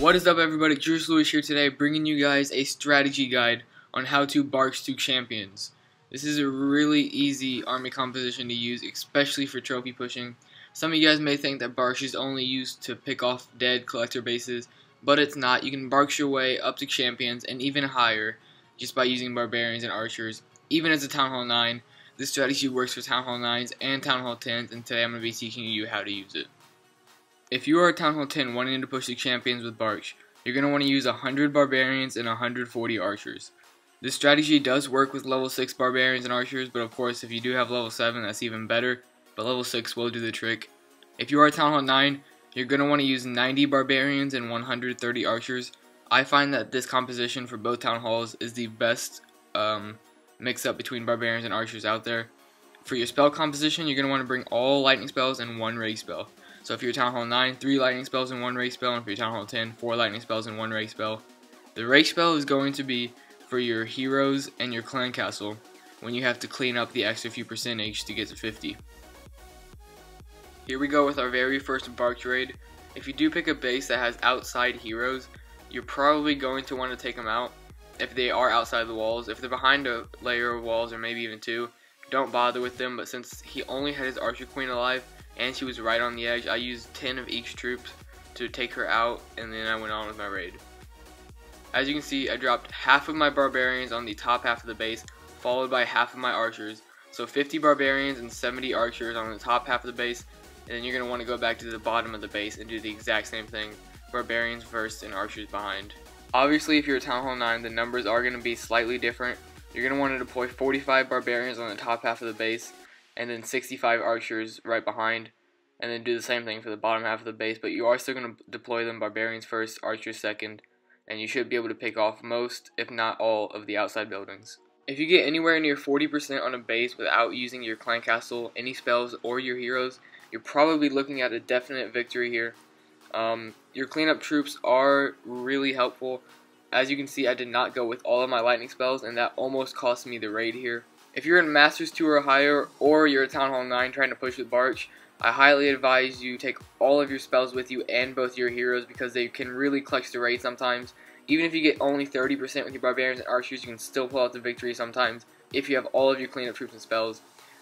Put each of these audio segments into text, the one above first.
What is up, everybody? Juice Lewis here today, bringing you guys a strategy guide on how to Barch 2 champions. This is a really easy army composition to use, especially for trophy pushing. Some of you guys may think that Barch is only used to pick off dead collector bases, but it's not. You can Barch your way up to champions and even higher just by using barbarians and archers. Even as a Town Hall 9, this strategy works for Town Hall 9s and Town Hall 10s, and today I'm going to be teaching you how to use it. If you are a Town Hall 10 wanting to push the champions with Barch, you're going to want to use 100 barbarians and 140 archers. This strategy does work with level 6 barbarians and archers, but of course if you do have level 7 that's even better, but level 6 will do the trick. If you are a Town Hall 9, you're going to want to use 90 barbarians and 130 archers. I find that this composition for both Town Halls is the best mix-up between barbarians and archers out there. For your spell composition, you're going to want to bring all lightning spells and one rage spell. So if you're Town Hall 9, 3 lightning spells and 1 rage spell, and if you're Town Hall 10, 4 lightning spells and 1 rage spell. The rage spell is going to be for your heroes and your clan castle when you have to clean up the extra few percentage to get to 50. Here we go with our very first Barch raid. If you do pick a base that has outside heroes, you're probably going to want to take them out if they are outside the walls. If they're behind a layer of walls or maybe even 2, don't bother with them, but since he only had his archer queen alive and she was right on the edge, I used 10 of each troop to take her out, and then I went on with my raid. As you can see, I dropped half of my barbarians on the top half of the base, followed by half of my archers. So 50 barbarians and 70 archers on the top half of the base, and then you're going to want to go back to the bottom of the base and do the exact same thing, barbarians first and archers behind. Obviously, if you're a Town Hall 9, the numbers are going to be slightly different. You're going to want to deploy 45 barbarians on the top half of the base, and then 65 archers right behind, and then do the same thing for the bottom half of the base, but you are still going to deploy them barbarians first, archers second, and you should be able to pick off most, if not all, of the outside buildings. If you get anywhere near 40% on a base without using your clan castle, any spells, or your heroes, you're probably looking at a definite victory here. Your cleanup troops are really helpful. As you can see, I did not go with all of my lightning spells, and that almost cost me the raid here. If you're in Masters 2 or higher, or you're a Town Hall 9 trying to push with Barch, I highly advise you take all of your spells with you and both your heroes, because they can really clutch the raid sometimes. Even if you get only 30% with your barbarians and archers, you can still pull out the victory sometimes if you have all of your cleanup troops and spells.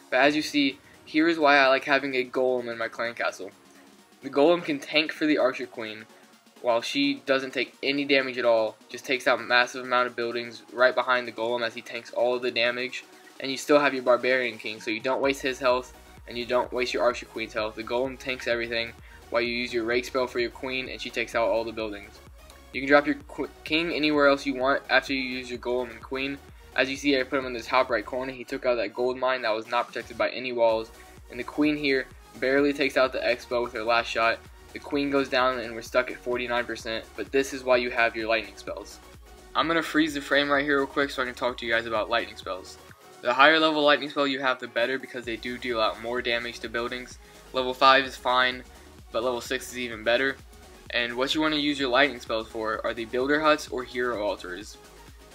But as you see, here is why I like having a golem in my clan castle. The golem can tank for the archer queen, while she doesn't take any damage at all, just takes out massive amount of buildings right behind the golem as he tanks all of the damage. And you still have your barbarian king, so you don't waste his health and you don't waste your archer queen's health. The golem tanks everything while you use your rake spell for your queen, and she takes out all the buildings. You can drop your king anywhere else you want after you use your golem and queen. As you see, I put him in the top right corner. He took out that gold mine that was not protected by any walls, and the queen here barely takes out the expo with her last shot. The queen goes down and we're stuck at 49%, but this is why you have your lightning spells. I'm going to freeze the frame right here real quick so I can talk to you guys about lightning spells. The higher level lightning spell you have, the better, because they do deal out more damage to buildings. Level 5 is fine, but level 6 is even better. And what you want to use your lightning spells for are the builder huts or hero altars.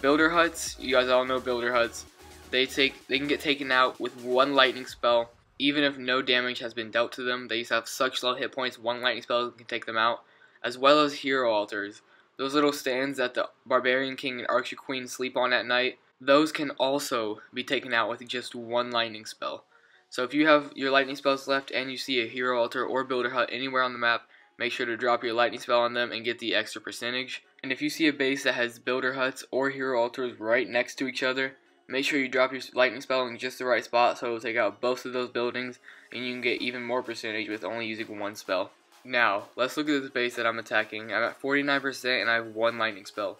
Builder huts, you guys all know builder huts. They can get taken out with one lightning spell, even if no damage has been dealt to them. They just have such low hit points, one lightning spell can take them out. As well as hero altars. Those little stands that the barbarian king and archer queen sleep on at night, those can also be taken out with just one lightning spell. So if you have your lightning spells left and you see a hero altar or builder hut anywhere on the map, make sure to drop your lightning spell on them and get the extra percentage. And if you see a base that has builder huts or hero altars right next to each other, make sure you drop your lightning spell in just the right spot so it will take out both of those buildings, and you can get even more percentage with only using one spell. Now, let's look at this base that I'm attacking. I'm at 49% and I have one lightning spell.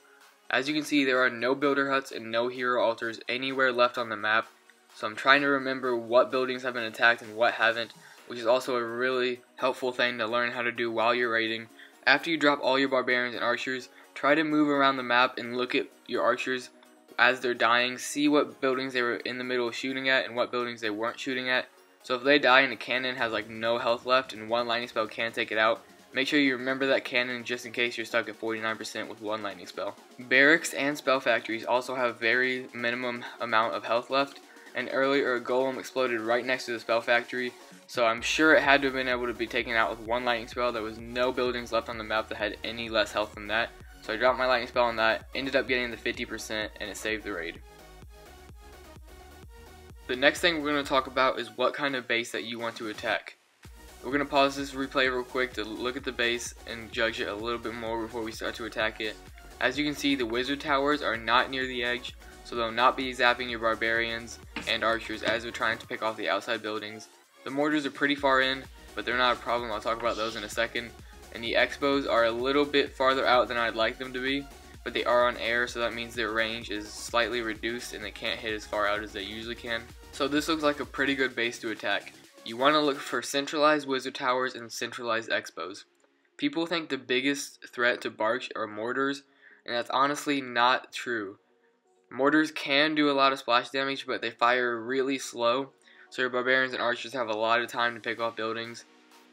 As you can see, there are no builder huts and no hero altars anywhere left on the map, so I'm trying to remember what buildings have been attacked and what haven't, which is also a really helpful thing to learn how to do while you're raiding. After you drop all your barbarians and archers, try to move around the map and look at your archers as they're dying, see what buildings they were in the middle of shooting at and what buildings they weren't shooting at. So if they die and the cannon has like no health left and one lightning spell can take it out, make sure you remember that cannon just in case you're stuck at 49% with one lightning spell. Barracks and spell factories also have very minimum amount of health left, and earlier a golem exploded right next to the spell factory, so I'm sure it had to have been able to be taken out with one lightning spell. There was no buildings left on the map that had any less health than that, so I dropped my lightning spell on that, ended up getting the 50%, and it saved the raid. The next thing we're going to talk about is what kind of base that you want to attack. We're going to pause this replay real quick to look at the base and judge it a little bit more before we start to attack it. As you can see, the wizard towers are not near the edge, so they'll not be zapping your barbarians and archers as they're trying to pick off the outside buildings. The mortars are pretty far in, but they're not a problem. I'll talk about those in a second. And the expos are a little bit farther out than I'd like them to be, but they are on air, so that means their range is slightly reduced and they can't hit as far out as they usually can. So this looks like a pretty good base to attack. You want to look for centralized wizard towers and centralized expos. People think the biggest threat to Barch are mortars, and that's honestly not true. Mortars can do a lot of splash damage, but they fire really slow, so your barbarians and archers have a lot of time to pick off buildings.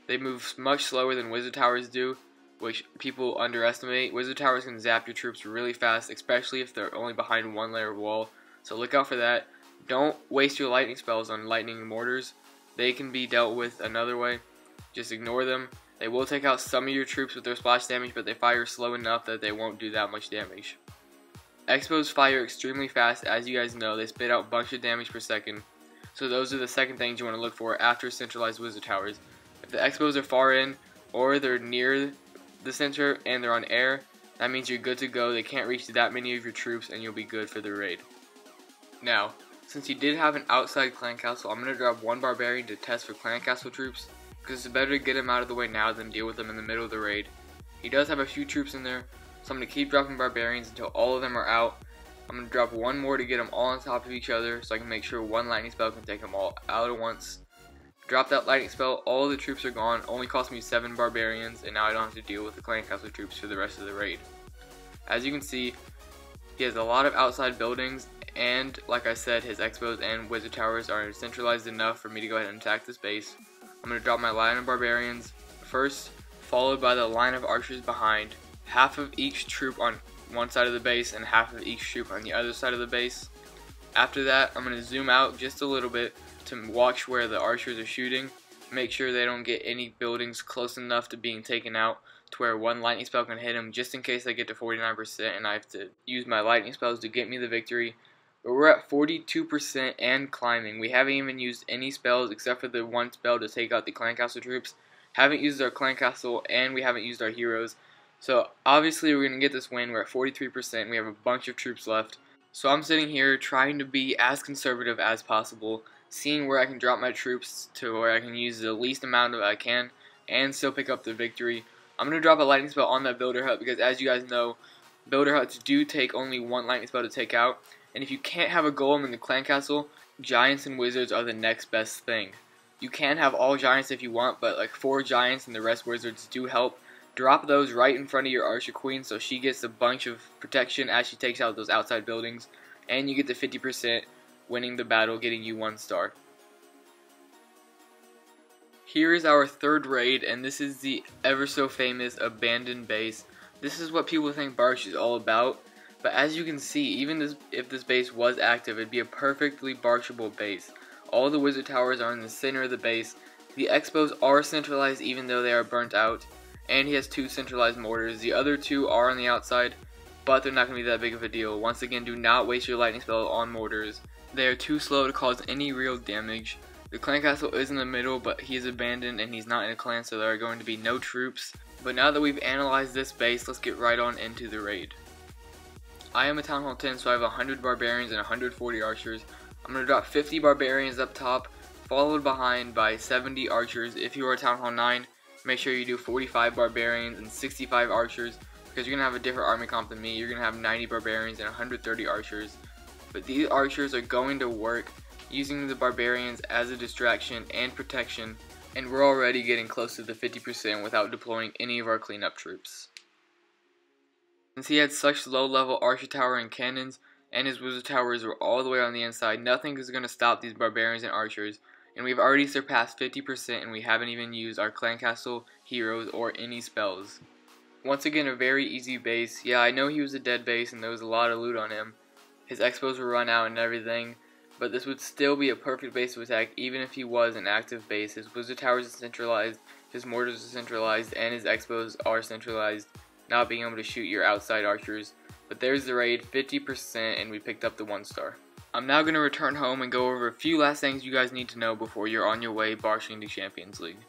They move much slower than wizard towers do, which people underestimate. Wizard towers can zap your troops really fast, especially if they're only behind one layer of wall, so look out for that. Don't waste your lightning spells on lightning mortars. They can be dealt with another way. Just ignore them. They will take out some of your troops with their splash damage, but they fire slow enough that they won't do that much damage. Expos fire extremely fast. As you guys know, they spit out a bunch of damage per second. So those are the second things you want to look for after centralized wizard towers. If the expos are far in, or they're near the center and they're on air, that means you're good to go. They can't reach that many of your troops and you'll be good for the raid. Now, since you did have an outside clan castle, I'm going to drop one barbarian to test for clan castle troops, because it's better to get him out of the way now than deal with them in the middle of the raid. He does have a few troops in there, so I'm going to keep dropping barbarians until all of them are out. I'm going to drop one more to get them all on top of each other, so I can make sure one lightning spell can take them all out at once. Drop that lightning spell, all the troops are gone, only cost me 7 barbarians, and now I don't have to deal with the clan castle troops for the rest of the raid. As you can see, he has a lot of outside buildings, and like I said, his expos and wizard towers are centralized enough for me to go ahead and attack this base. I'm going to drop my line of barbarians first, followed by the line of archers behind. Half of each troop on one side of the base and half of each troop on the other side of the base. After that, I'm going to zoom out just a little bit to watch where the archers are shooting. Make sure they don't get any buildings close enough to being taken out to where one lightning spell can hit them, just in case I get to 49% and I have to use my lightning spells to get me the victory. But we're at 42% and climbing. We haven't even used any spells except for the one spell to take out the clan castle troops. Haven't used our clan castle and we haven't used our heroes. So obviously we're going to get this win. We're at 43%. We have a bunch of troops left. So I'm sitting here trying to be as conservative as possible, seeing where I can drop my troops to where I can use the least amount of I can and still pick up the victory. I'm going to drop a lightning spell on that builder hut because, as you guys know, builder huts do take only one lightning spell to take out. And if you can't have a golem in the clan castle, giants and wizards are the next best thing. You can have all giants if you want, but like 4 giants and the rest wizards do help. Drop those right in front of your archer queen so she gets a bunch of protection as she takes out those outside buildings. And you get the 50%, winning the battle, getting you 1 star. Here is our third raid, and this is the ever so famous abandoned base. This is what people think Barch is all about. But as you can see, even if this base was active, it'd be a perfectly barchable base. All the wizard towers are in the center of the base. The expos are centralized even though they are burnt out. And he has 2 centralized mortars. The other 2 are on the outside, but they're not going to be that big of a deal. Once again, do not waste your lightning spell on mortars. They are too slow to cause any real damage. The clan castle is in the middle, but he is abandoned and he's not in a clan, so there are going to be no troops. But now that we've analyzed this base, let's get right on into the raid. I am a Town Hall 10, so I have 100 barbarians and 140 archers. I'm going to drop 50 barbarians up top, followed behind by 70 archers. If you are a Town Hall 9, make sure you do 45 barbarians and 65 archers, because you're going to have a different army comp than me. You're going to have 90 barbarians and 130 archers. But these archers are going to work using the barbarians as a distraction and protection, and we're already getting close to the 50% without deploying any of our cleanup troops. Since he had such low level archer tower and cannons, and his wizard towers were all the way on the inside, nothing is going to stop these barbarians and archers, and we've already surpassed 50% and we haven't even used our clan castle, heroes, or any spells. Once again, a very easy base. Yeah, I know he was a dead base and there was a lot of loot on him. His expos were run out and everything, but this would still be a perfect base to attack even if he was an active base. His wizard towers are centralized, his mortars are centralized, and his expos are centralized, not being able to shoot your outside archers. But there's the raid, 50%, and we picked up the 1-star. I'm now going to return home and go over a few last things you guys need to know before you're on your way barching to Champions League.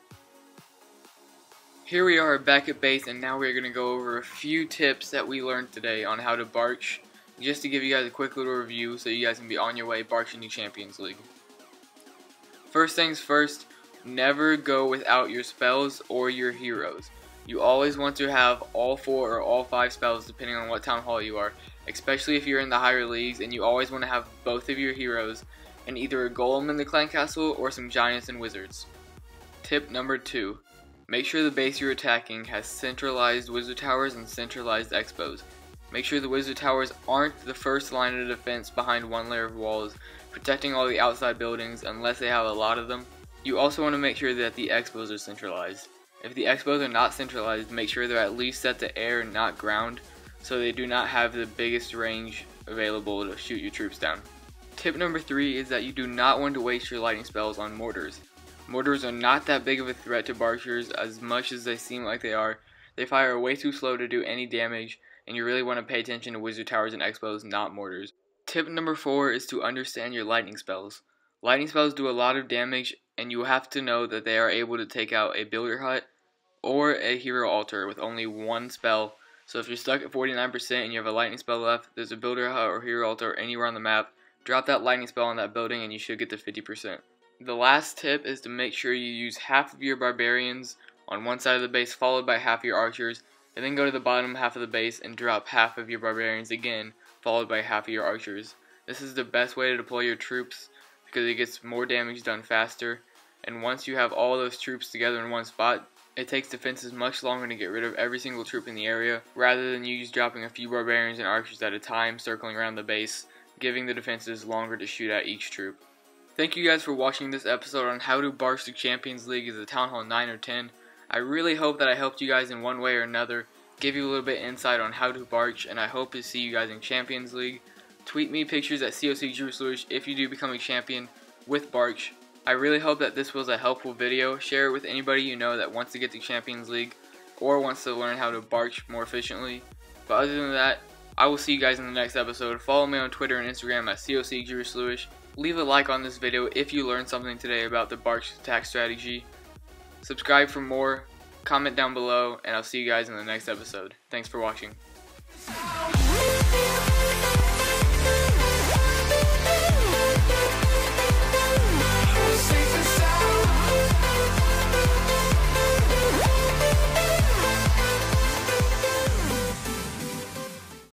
Here we are back at base, and now we're going to go over a few tips that we learned today on how to barch, just to give you guys a quick little review so you guys can be on your way barching to Champions League. First things first, never go without your spells or your heroes. You always want to have all 4 or all 5 spells depending on what town hall you are, especially if you're in the higher leagues, and you always want to have both of your heroes and either a golem in the clan castle or some giants and wizards. Tip number 2. Make sure the base you're attacking has centralized wizard towers and centralized expos. Make sure the wizard towers aren't the first line of defense behind one layer of walls, protecting all the outside buildings unless they have a lot of them. You also want to make sure that the expos are centralized. If the expos are not centralized, make sure they're at least set to air and not ground, so they do not have the biggest range available to shoot your troops down. Tip number 3 is that you do not want to waste your lightning spells on mortars. Mortars are not that big of a threat to barchers as much as they seem like they are. They fire way too slow to do any damage, and you really want to pay attention to wizard towers and expos, not mortars. Tip number 4 is to understand your lightning spells. Lightning spells do a lot of damage, and you have to know that they are able to take out a builder hut or a hero altar with only one spell. So if you're stuck at 49% and you have a lightning spell left, there's a builder hut or hero altar anywhere on the map, drop that lightning spell on that building and you should get to 50%. The last tip is to make sure you use half of your barbarians on one side of the base followed by half your archers, and then go to the bottom half of the base and drop half of your barbarians again followed by half of your archers. This is the best way to deploy your troops because it gets more damage done faster, and once you have all those troops together in one spot, it takes defenses much longer to get rid of every single troop in the area rather than you just dropping a few barbarians and archers at a time circling around the base, giving the defenses longer to shoot at each troop. Thank you guys for watching this episode on how to barch the Champions League as a Town Hall 9 or 10. I really hope that I helped you guys in one way or another, give you a little bit of insight on how to barch, and I hope to see you guys in Champions League. Tweet me pictures at COC if you do become a champion with Barch. I really hope that this was a helpful video. Share it with anybody you know that wants to get to Champions League or wants to learn how to barch more efficiently. But other than that, I will see you guys in the next episode. Follow me on Twitter and Instagram at COC. Leave a like on this video if you learned something today about the Barch attack strategy. Subscribe for more, comment down below, and I'll see you guys in the next episode. Thanks for watching.